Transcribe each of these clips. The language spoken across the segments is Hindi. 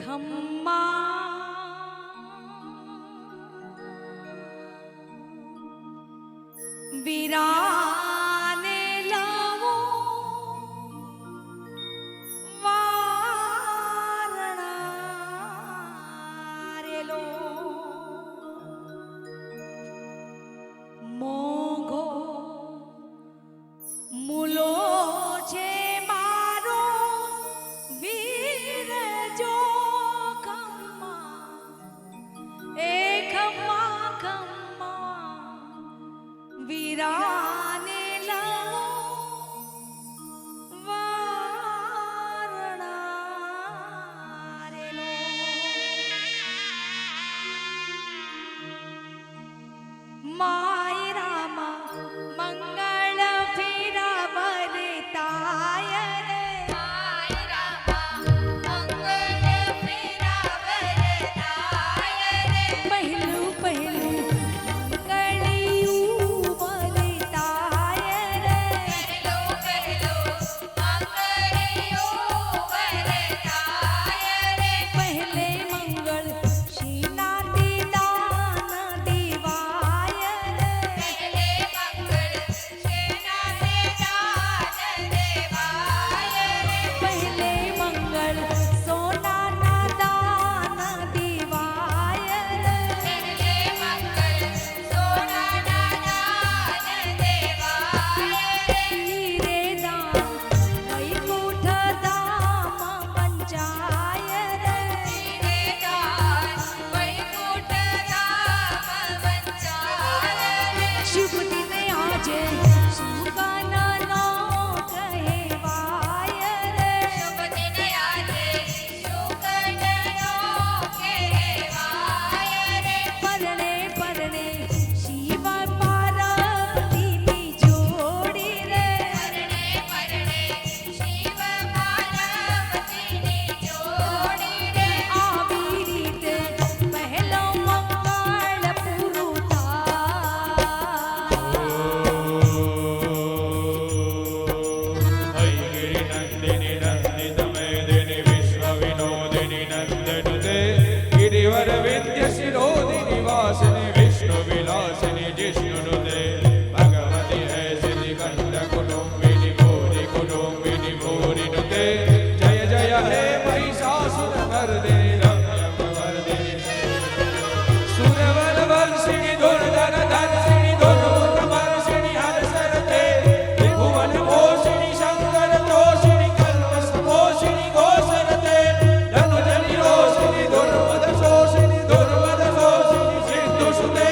खम्मा वीराने लावो वारणा रे लो मोघो मूलो छे मारो वीर जो खम्मा ए खम्मा खम्मा वीराने लावो वारणा रे लो माय रामा मंगल फिरा बरताय रे माय रामा मंगल फिरा बरताय रे पहलू पहलू मंगलियू बरताय रे पहलो पहलो मंगलियो बरताय रे पहले मंगल श्रीनाथी दान दिवाय रे पहले मंगल सेना से दान देवाय रे पहले मंगल सोना ना दान दिवाय रे पहले मंगल सोना ना दान देवाय रे हीरे दान वैकुंठ धाम पंचाय रे हीरे दान वैकुंठ धाम वंचाय रे शुभ दिन आजे सुगन नो कहेवाय रे शुभ दिन आजे सुकन्यो कहेवाय रे परणे परणे शिव पार्वती ની જોડી રે પરણે પરણે શિવ પાર્વતીની જોડી રે આવી રીતે પહેલો મંગળ પૂરું થાય હૈગિરી નંદિની નંદિતમેદિની વિશ્વવિનોદિની નંદનુતે ગિરિવર વિદ્ય શિરોદિની વાસિની વિષ્ણુ વિલાસિની જિષ્ણુનુતે ભગવતી હૈ સિદ્ધિકંડ કુટુંબિની ભૂરી કુટુંબિની ભૂરિનુતે જય જય હે મહિષાસુર મર્દિની રમ્યકમર્દિની સુરવર વર્ષિણી દુર્ધર ધર્ષિણી દુર્મુખ વર્ષિણી હર્ષરતે ત્રિભુવન પોષિણી શંકર તોષિણી કલ્પ સમોષિણી ઘોષરતે ધનુજની રોષિણી દુર્મદ શોષિણી સિંધુ સુતે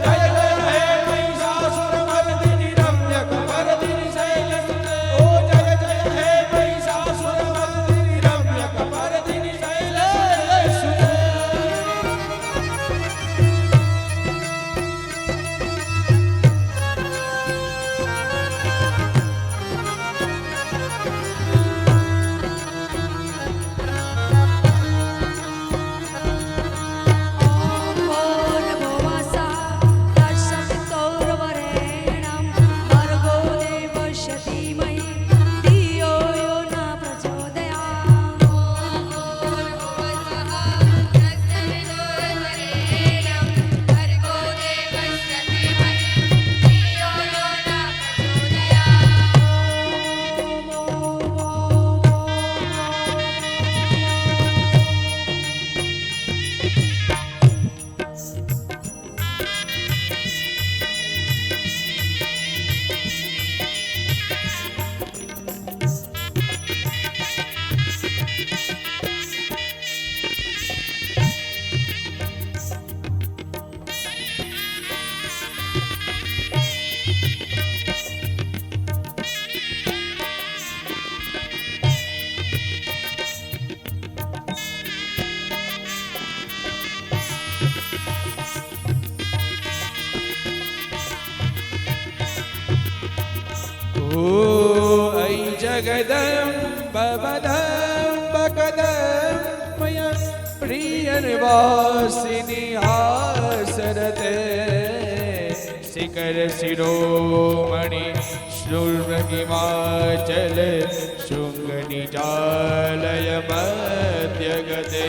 જય જય હે મહિષાસુર મર્દિની રમ્યક મર્દિની શૈલસુતે ઓ જય જય હે મહિષાસુર મર્દિની રમ્યક મર્દિની શૈલસુતે ॐ भूर्भुवस्सुः तत्सवितुर्वरेण्यं भर्गो देवस्य धीमहि धियो यो न प्रचोदयात् भूर्भुवस्सुः तत्सवितुर्वरेण्यं भर्गो देवस्य धीमहि धियो यो न ऐ जगदम्ब वदम्ब कदम्बय प्रियनिवासिनि आसरते शिखर शिरोमणि शूर्णगिमाचल शृङ्गनिजालय मध्यगते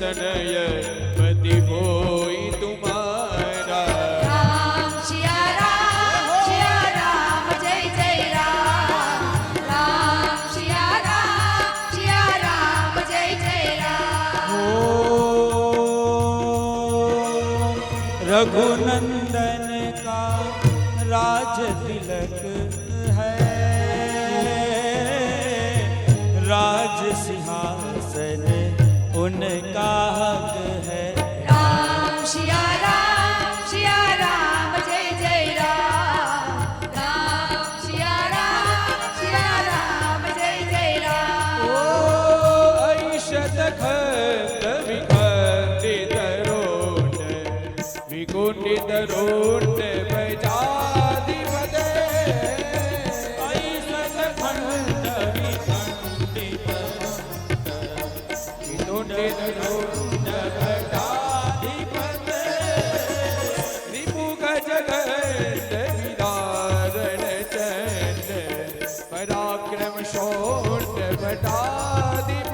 तनय पति होई तुम्हारा। राम सिया राम जय जय राम। राम सिया राम जय जय राम। ओ रघुनंदन का राज तिलक है, राज सिंहासन उनका हक है। राम सिया राम जय जय राम। राम सिया राम जय जय राम। ओ ऐषत खंड विखंडित रोट विकुंडित रोट बजाधिपते। ऐसत खंड विखंडित विकुंडित रोट बजाधिपते। रिपुख जगत विदारण चंड पराक्रम शोण बटाधिपते।